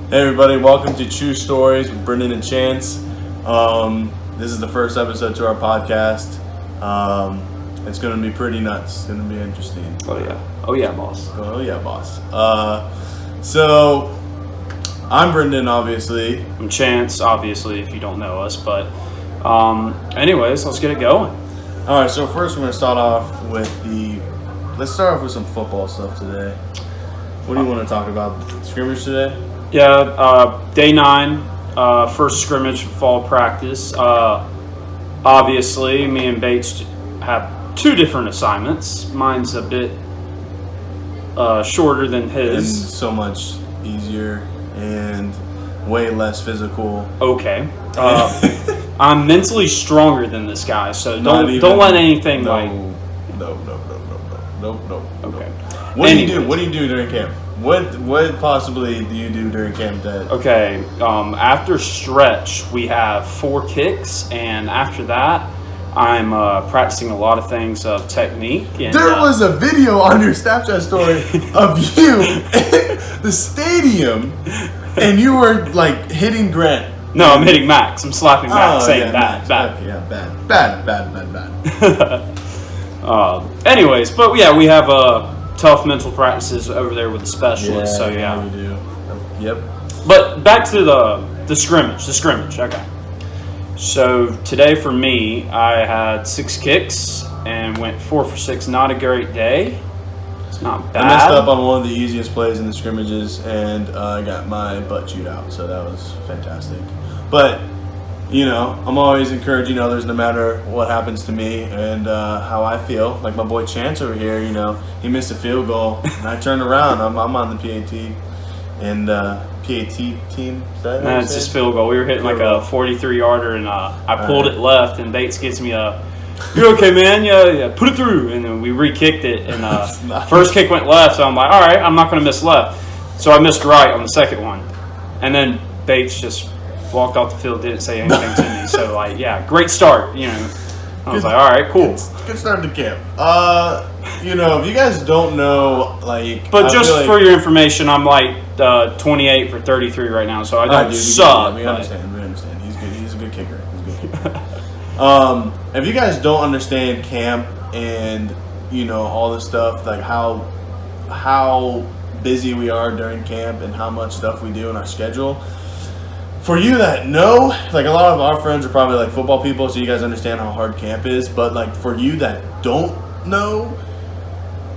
Hey everybody, welcome to True Stories with Brenden and Chance. This is the first episode to our podcast. It's going to be pretty nuts. It's going to be interesting. Oh yeah, boss. Oh yeah, boss. So, I'm Brenden, obviously. I'm Chance, obviously, if you don't know us. But anyways, let's get it going. All right, so first we're going to start off with let's start off with some football stuff today. What do you want to talk about? Scrimmage today? Yeah, day 9, first scrimmage for fall practice. Obviously, me and Bates have 2 different assignments. Mine's a bit shorter than And his. so much easier and way less physical. Okay. I'm mentally stronger than this guy, so Not don't even- let anything No. Okay. What do you do? Anyways. What do you do during camp? What possibly do you do during camp day? Okay, after stretch, we have 4 kicks, and after that, I'm practicing a lot of things of technique. And, There was a video on your Snapchat story of you in the stadium, and you were like hitting Grant. No, I'm hitting Max. I'm slapping Max, saying yeah, bad, Max. bad. Okay, yeah, bad. Anyways, but yeah, we have tough mental practices over there with the specialists, so yeah. you do. Yep. But back to the scrimmage. The scrimmage, okay. So today for me, I had 6 kicks and went 4 for 6. Not a great day. It's not bad. I messed up on one of the easiest plays in the scrimmages, and I got my butt chewed out, so that was fantastic. But, you know, I'm always encouraging others no matter what happens to me and how I feel. Like my boy Chance over here, you know, he missed a field goal, and I turned around. I'm on the PAT and PAT team. Is that No, it's just field goal. We were hitting like a 43-yarder, and I pulled it left, and Bates gets me a, "You're okay, man. Yeah, put it through." And then we re-kicked it, and first kick went left, so I'm like, all right, I'm not going to miss left. So I missed right on the second one. And then Bates just walked off the field, didn't say anything to me. So, like, yeah, great start, you know. I was like, all right, cool. Good start to camp. You know, if you guys don't know, like... But I just feel like, for your information, I'm like 28 for 33 right now, so I don't suck. We understand. He's good. He's a good kicker. If you guys don't understand camp and, you know, all this stuff, like how busy we are during camp and how much stuff we do in our schedule, for you that know, like a lot of our friends are probably like football people, so you guys understand how hard camp is, but like for you that don't know,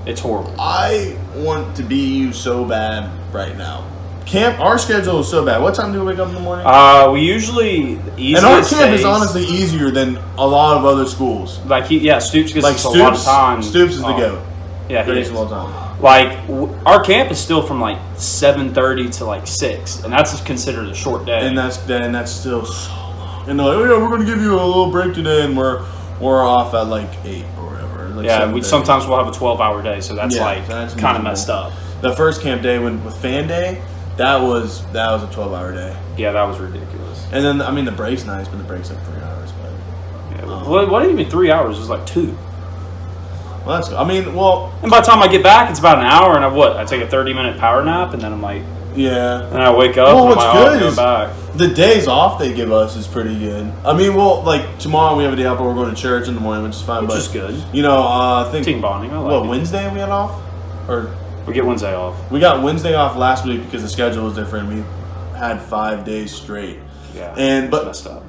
It's horrible. I want to be you so bad right now. Camp, our schedule is so bad. What time do we wake up in the morning? We usually the easiest And our camp days, is honestly easier than a lot of other schools. like Stoops gets Like us a lot of time. Stoops is the GOAT. Yeah, he Greatest is. of all time. Like our camp is still from like 7:30 to like 6, and that's considered a short day. And that's still so long. And they're like, oh yeah, we're gonna give you a little break today, and we're off at like 8 or whatever. Like yeah, 7:30. sometimes we'll have a 12-hour day, so that's Yeah, that's kind of miserable. messed up. The first camp day with fan day, that was a 12-hour day. Yeah, that was ridiculous. And then I mean the break's nice, but the break's like 3 hours. But Yeah, what even 3 hours? It was like 2. well, that's good. I mean, well, And by the time I get back, it's about an hour, and I take a 30-minute power nap, and then I'm like, yeah. and I wake up, Well, and I'm what's like, oh, good I'm is back. the days off they give us is pretty good. I mean, well, like tomorrow we have a day off, but we're going to church in the morning, which is fine. Which but is good. You know, I think Team bonding, I like it. Wednesday we had off, or We get Wednesday off. we got Wednesday off last week because the schedule was different. We had 5 days straight. Yeah, And but messed up.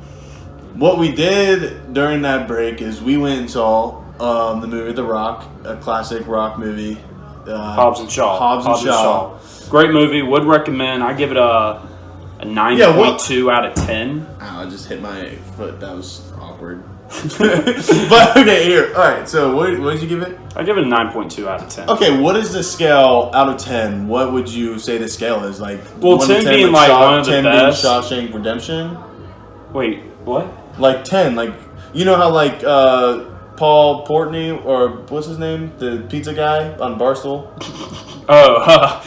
what we did during that break is we went and saw the movie The Rock, a classic rock movie. Hobbs and Shaw. Hobbs and Shaw. Great movie. Would recommend. I give it a 9.2 out of 10. Ow, I just hit my foot. That was awkward. But okay, here. All right. So what did you give it? I give it a 9.2 out of 10. Okay, what is the scale out of 10? What would you say the scale is? Like, Well, 1 to 10 being like one of the 10 best. being Shawshank Redemption. Wait, what? Like 10, like you know how like Paul Portney or what's his name, the pizza guy on Barstool. Oh,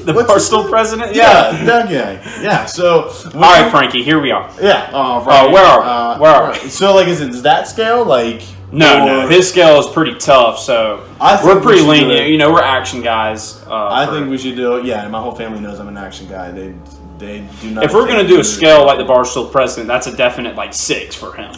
the What's his Barstool name? president? Yeah, that guy. Yeah. So All right, Frankie, here we are. Yeah. Where are we? So like, is that scale like? No. His scale is pretty tough, so we're pretty lenient. You know, we're action guys. I think we should do it. Yeah, my whole family knows I'm an action guy. They do not. If we're gonna do a scale like the Barstool President, that's a definite 6 for him.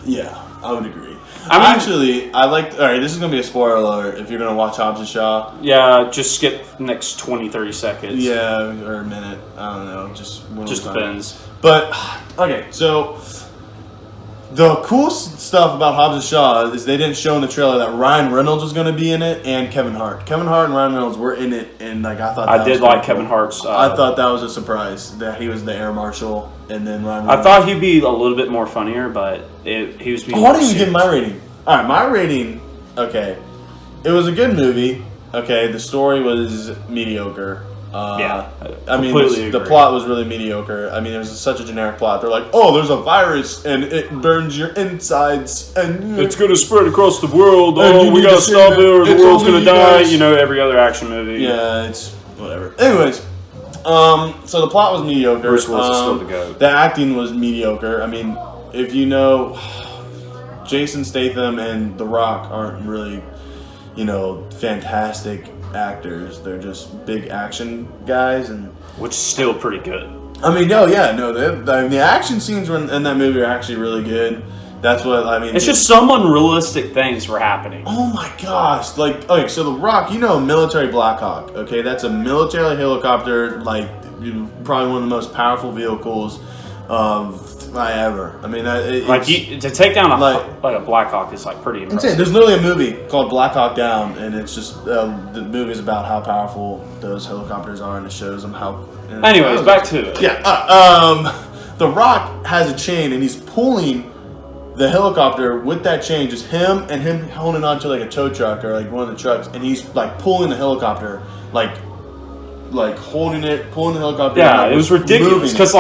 Yeah, I would agree. I like. All right, this is gonna be a spoiler alert. If you're gonna watch Hobbs and Shaw, yeah, just skip the next 20-30 seconds. Yeah, or a minute. I don't know. Just depends. But okay, so the cool stuff about Hobbs and Shaw is they didn't show in the trailer that Ryan Reynolds was going to be in it and Kevin Hart. Kevin Hart and Ryan Reynolds were in it, and I thought I did like Kevin Hart's. I thought that was a surprise that he was the air marshal, and then Ryan Reynolds. I thought he'd be a little bit more funnier, but he was. I didn't even give my rating. All right, my rating. Okay, it was a good movie. Okay, the story was mediocre. Yeah, I mean, the plot was really mediocre. I mean, it was such a generic plot. They're like, oh, there's a virus and it burns your insides and it's going to spread across the world. Oh, we got to stop it or the world's going to die. You know, every other action movie. Yeah, it's whatever. Anyways, so the plot was mediocre. Bruce Willis is still the GOAT. The acting was mediocre. I mean, if you know, Jason Statham and The Rock aren't really, fantastic actors. They're just big action guys, and which is still pretty good. I mean, the action scenes in that movie are actually really good. That's what I mean. It's just some unrealistic things were happening. Oh my gosh! Okay, so The Rock, military Black Hawk. Okay, that's a military helicopter, probably one of the most powerful vehicles ever. I mean, to take down a Black Hawk is pretty impressive. There's literally a movie called Black Hawk Down, and it's just the movie's about how powerful those helicopters are, and it shows them how. Anyways, back to it. Yeah. The Rock has a chain, and he's pulling the helicopter with that chain, just him holding onto a tow truck or one of the trucks, and he's pulling the helicopter, holding it, pulling the helicopter. Yeah, it was ridiculous because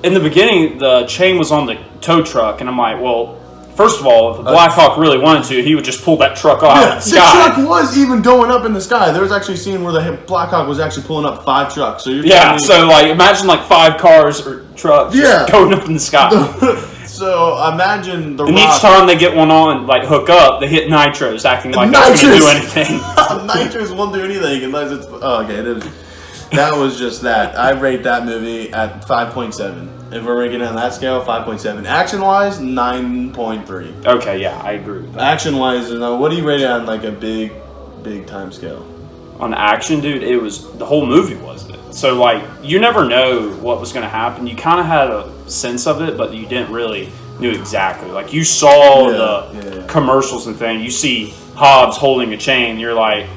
in the beginning, the chain was on the tow truck, and I'm like, well, first of all, if the Black Hawk really wanted to, he would just pull that truck off in the sky. The truck was even going up in the sky. There was actually a scene where the Black Hawk was actually pulling up 5 trucks. So imagine 5 cars or trucks just going up in the sky. So imagine the and Rock. Each time they get one on, hook up, they hit nitros, acting like that's going to do anything. Nitros won't do anything unless it's... Oh, okay, that was just that. I rate that movie at 5.7. If we're ranking it on that scale, 5.7. Action-wise, 9.3. Okay, yeah, I agree with that. Action-wise, what do you rate it on a big time scale? On action, dude, it was... The whole movie was it. So, you never know what was going to happen. You kind of had a sense of it, but you didn't really knew exactly. You saw the commercials and things. You see Hobbs holding a chain. You're like,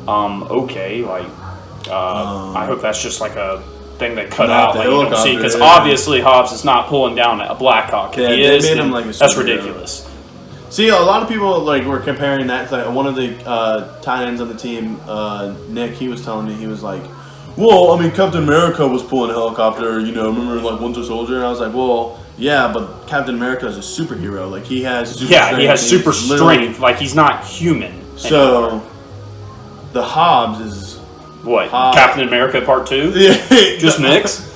okay, I hope that's just a thing they cut out. You don't see, because obviously Hobbs is not pulling down a Black Hawk. If he is, then that's ridiculous. See, a lot of people were comparing that. One of the tight ends on the team, Nick, he was telling me, he was like, well, I mean, Captain America was pulling a helicopter, remember Winter Soldier? And I was like, well, yeah, but Captain America is a superhero. He has super strength. He has super strength. He's not human. So, anymore. The Hobbs is... What? Captain America Part 2? Yeah. Just mix?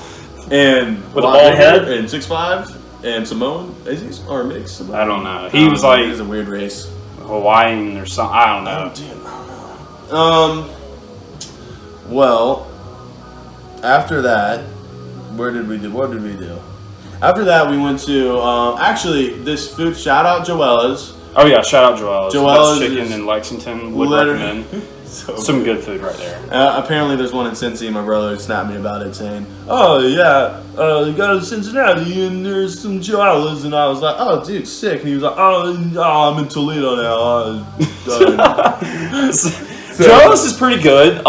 And with a bald head? And 6'5", and Samoan? Is he? Or mixed? Samoan? I don't know. He was he's a weird race. Hawaiian or something. I don't know. I don't know. Well, after that, what did we do? After that, we went to, actually, this food, shout out Joella's. Oh, yeah, shout out Joella's. Joella's chicken in Lexington. Would recommend. Some good food right there. Apparently, there's one in Cincy. My brother snapped me about it, saying, "Oh yeah, you go to Cincinnati and there's some Joella's," and I was like, "Oh, dude, sick." And he was like, "Oh, I'm in Toledo now." Joella's is pretty good.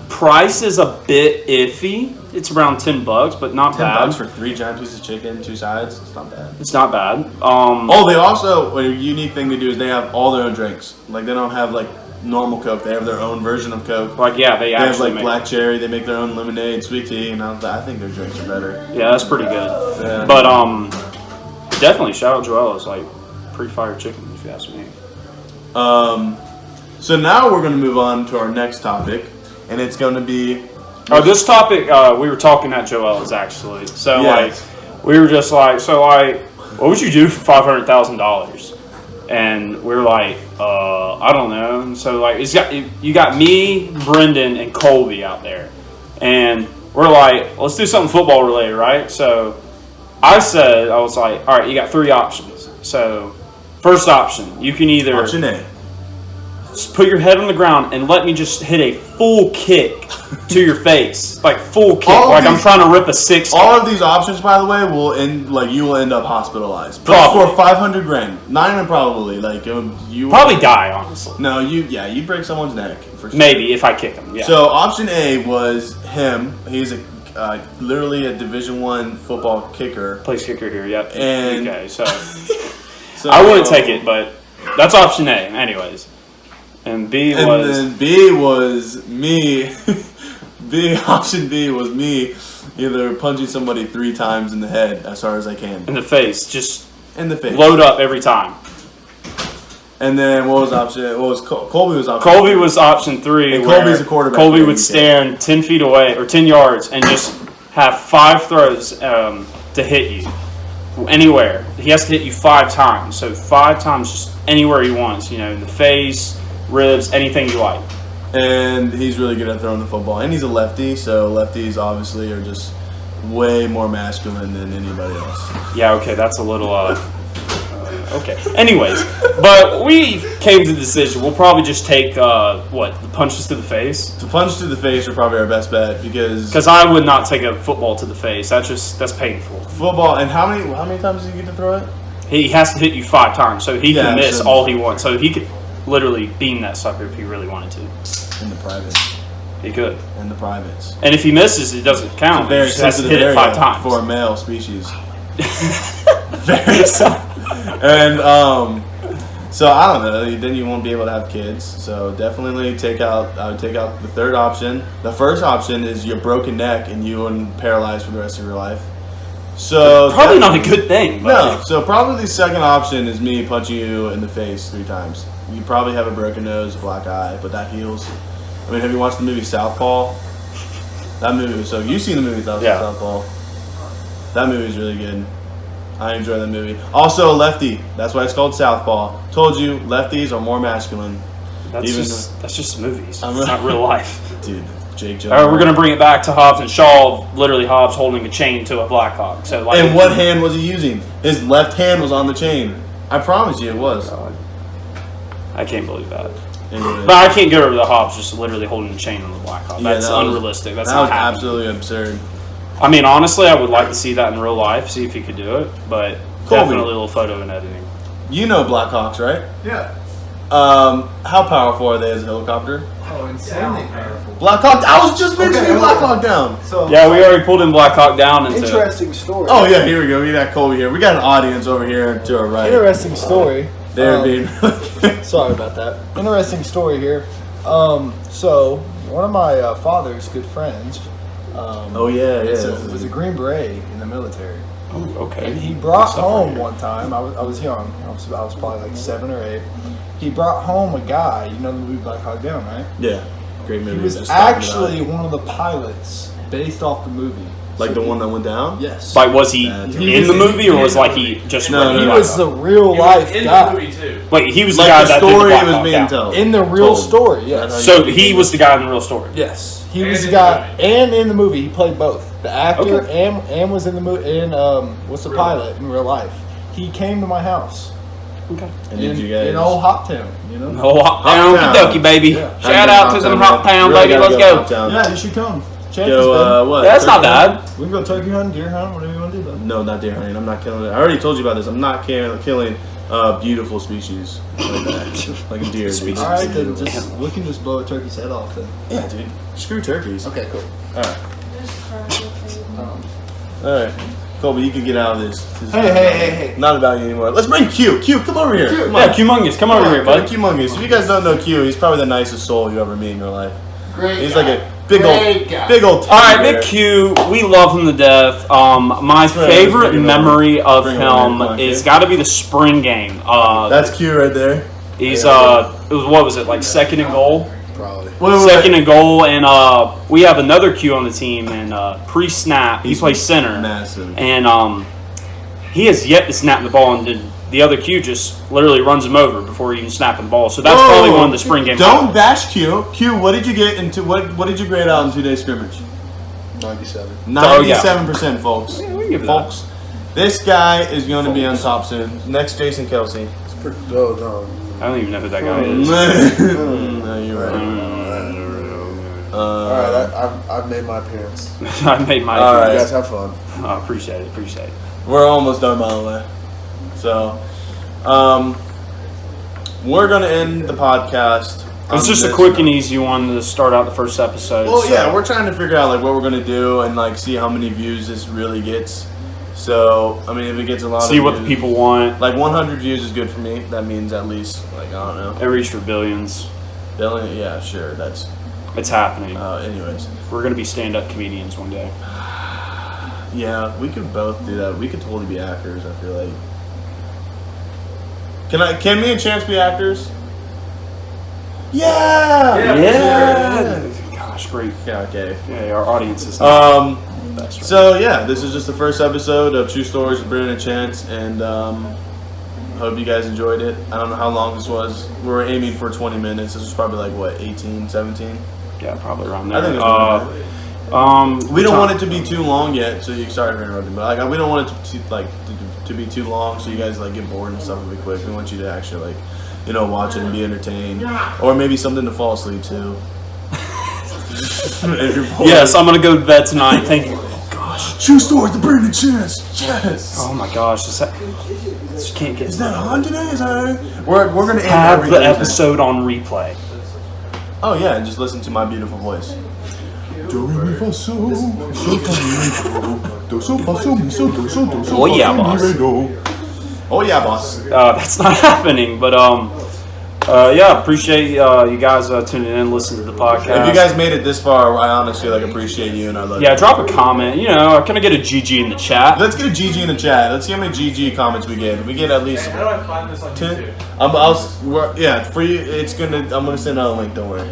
Price is a bit iffy. It's around $10, but not bad. $10 for 3 giant pieces of chicken, 2 sides. It's not bad. It's not bad. They also, a unique thing they do is they have all their own drinks. They don't have normal Coke. They have their own version of Coke. They actually have black cherry. They make their own lemonade, sweet tea, and I think their drinks are better. Yeah, that's pretty good. Yeah. But definitely shout out Joella's. Pretty fire chicken, if you ask me. So now we're going to move on to our next topic, and it's going to be... this topic, we were talking at Joella's, actually. So, yes. We were just what would you do for $500,000? And we're like, I don't know. And so like you got me, Brenden, and Colby out there, and we're like, let's do something football related, right? So I was like, all right, you got 3 options. So first option, you can either Option A. just put your head on the ground and let me just hit a full kick to your face, like full kick, like I'm trying to rip a 60. All of these options, by the way, will end like you will end up hospitalized. Probably. For $500,000, not even probably. Like you Probably die, honestly. No, you break someone's neck for sure. Maybe if I kick him. Yeah. So option A was him. He's literally a Division I football kicker. Place kicker here. Yep. And okay, so I wouldn't take it, but that's option A, anyways. And B was. And then B was me. Option B was me either punching somebody 3 times in the head as hard as I can. In the face, just in the face. Load up every time. And then what was option? What was Colby was option? Colby was option 3. And Colby's a quarterback. Colby would stand 10 feet away or 10 yards and just have 5 throws to hit you anywhere. He has to hit you 5 times. So 5 times, just anywhere he wants. In the face, ribs, anything you like. And he's really good at throwing the football. And he's a lefty, so lefties obviously are just way more masculine than anybody else. Yeah, okay, that's a little, okay. Anyways, but we came to the decision. We'll probably just take, the punches to the face? The punch to the face are probably our best bet because I would not take a football to the face. That's painful. Football, and how many times do you get to throw it? He has to hit you 5 times, so he can miss so all he wants. So he could literally beam that sucker if he really wanted to. In the privates. He could. In the privates. And if he misses, it doesn't count. He Very just has to sensitive hit it 5 area times. for a male species. Very sensitive. And so I don't know. Then you won't be able to have kids. So definitely I would take out the third option. The first option is your broken neck and you and paralyzed for the rest of your life. So probably not a good thing. But no. So probably the second option is me punching you in the face 3 times. You probably have a broken nose, a black eye, but that heals. I mean, have you watched the movie Southpaw? That movie was so. You've seen the movie Southpaw. That movie is really good. I enjoy that movie. Also, lefty. That's why it's called Southpaw. Told you, lefties are more masculine. That's just movies. It's not real life. Dude, Jake Jones. All right, we're gonna bring it back to Hobbs and Shaw. Literally, Hobbs holding a chain to a Blackhawk. So, like, and what hand was he using? His left hand was on the chain. I promise you, it was. God. I can't believe that. Anyway. But I can't get over the Hobbs just literally holding a chain on the Blackhawk. That's unrealistic. That's not happening. Absolutely absurd. I mean, honestly, I would like to see that in real life, see if he could do it. But definitely a little photo and editing. You know Blackhawks, right? Yeah. How powerful are they as a helicopter? Oh, insanely powerful. Blackhawk. I was just mentioning Blackhawk down. So yeah, we already pulled in Blackhawk down into. Interesting story. Oh yeah, here we go. We got Colby here. We got an audience over here to our right. Interesting story. They're being. Sorry about that. Interesting story here. So one of my father's good friends. Was a Green Beret in the military. Oh, okay. And he brought home one time. I was young. I was probably like 7 or 8. He brought home a guy. You know the movie Black Hawk Down, right? Yeah, great movie. He was actually one of the pilots based off the movie. Like the one that went down? Yes. Like, was he in the movie, or was like he just? No, he was the real life guy. In the movie too. Wait, he was Like the guy the that story did the was being down. told. In the real story, yes. So he was the guy in the real story. Yes, he And was the in guy, the movie. and in the movie he played both. The actor Okay. and was in the movie. And was the pilot in real life. He came to my house Okay. And did in, you guys? in old Hoptown, you know. Oh, Hoptown, Hoptown. Kentucky, baby! Yeah. Shout out to them Hoptown, baby. Let's go. Yeah, you should come. Chances Go, been. what? Yeah, that's not turkey hunt? bad. We can go turkey hunting, deer hunting, whatever you want to do. Though. No, not deer hunting. I'm not killing it. I already told you about this. I'm not killing beautiful species like that, like a deer. Species. All right, then we can just blow a turkey's head off then. Yeah, dude. Screw turkeys. Okay, cool. All right. All right. Colby, you can get out of this. This is Hey. Not about you anymore. Let's bring Q. Q, come over here. Come on. Yeah, Humongous, come over here, bud. Humongous. If you guys don't know Q, he's probably the nicest soul you ever meet in your life. Great. He's guy. like a big Great old All right, teddy Big bear. Q, we love him to death. My favorite bring him memory of Bring him over. Come him on, is kid. got to be the spring game. That's Q right there. He's it was what was it like second and goal? Probably. Second and goal, and we have another Q on the team, and pre-snap he plays center, Massive. and he has yet to snap the ball and the other Q just literally runs him over before even snapping the ball. So that's probably one of the spring game. Don't bash Q. Q, what did you get into? What did you grade out in 2-day scrimmage? 97. 97%, folks. Yeah, we can give it folks, this guy is going to be on top soon. Next, Jason Kelsey. It's pretty. Oh no. I don't even know who that guy is. No, you're right. All right, I've made my appearance. I made my. All right. You guys have fun. I appreciate it. We're almost done, by the way. So, we're going to end the podcast. It's just a quick and easy one to start out the first episode. Well, yeah, we're trying to figure out like what we're going to do and like see how many views this really gets. So, I mean, if it gets a lot see of what views, the people want. like 100 views is good for me. That means at least like I don't know. It reached for billions. Yeah, sure. That's It's happening. anyways. We're gonna be stand-up comedians one day. Yeah, we could both do that. We could totally be actors, I feel like. Can me and Chance be actors? Yeah! Gosh, great. Yeah, okay. Yeah, our audience is not best, right? So yeah, this is just the first episode of True Stories with Brenden and Chance, and hope you guys enjoyed it. I don't know how long this was. We were aiming for 20 minutes. This was probably like what, 18, 17? Yeah, probably around there. I think it's we don't want it to be too long yet, so sorry for interrupting, but like we don't want it to be too long, so you guys like get bored and stuff really quick. We want you to actually like, you know, watch it and be entertained, or maybe something to fall asleep to. Yes, I'm gonna go to bed tonight. Thank you. Oh gosh. True Stories with Brenden and Chance. Yes. Oh my gosh, just can't get. Is that on today? Is that we're gonna end have every the Thursday. episode on replay. Oh yeah, and just listen to my beautiful voice. Oh yeah, boss. Oh yeah, boss. That's not happening, but yeah, appreciate you guys tuning in, listening to the podcast. If you guys made it this far, I honestly like appreciate you and I love you. Yeah, drop a comment. You know, can I get a GG in the chat? Let's get a GG in the chat. Let's see how many GG comments we get. If we get at least How do I find this on 10. YouTube? Yeah, for you, I'm gonna send out a link. Don't worry.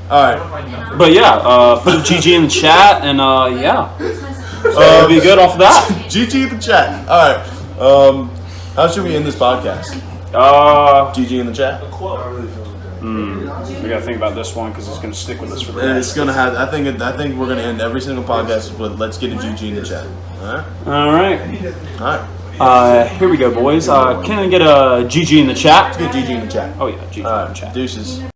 All right. But yeah, put a GG in the chat, and yeah, it'll be good off of that. GG in the chat. All right. How should we end this podcast? GG in the chat. We gotta think about this one because it's gonna stick with us for the rest. It's gonna have. I think we're gonna end every single podcast with "Let's get a GG in the chat." All right. All right. All right. Here we go, boys. Can I get a GG in the chat? Let's get GG in the chat. Oh yeah, GG All in the right. chat. Deuces.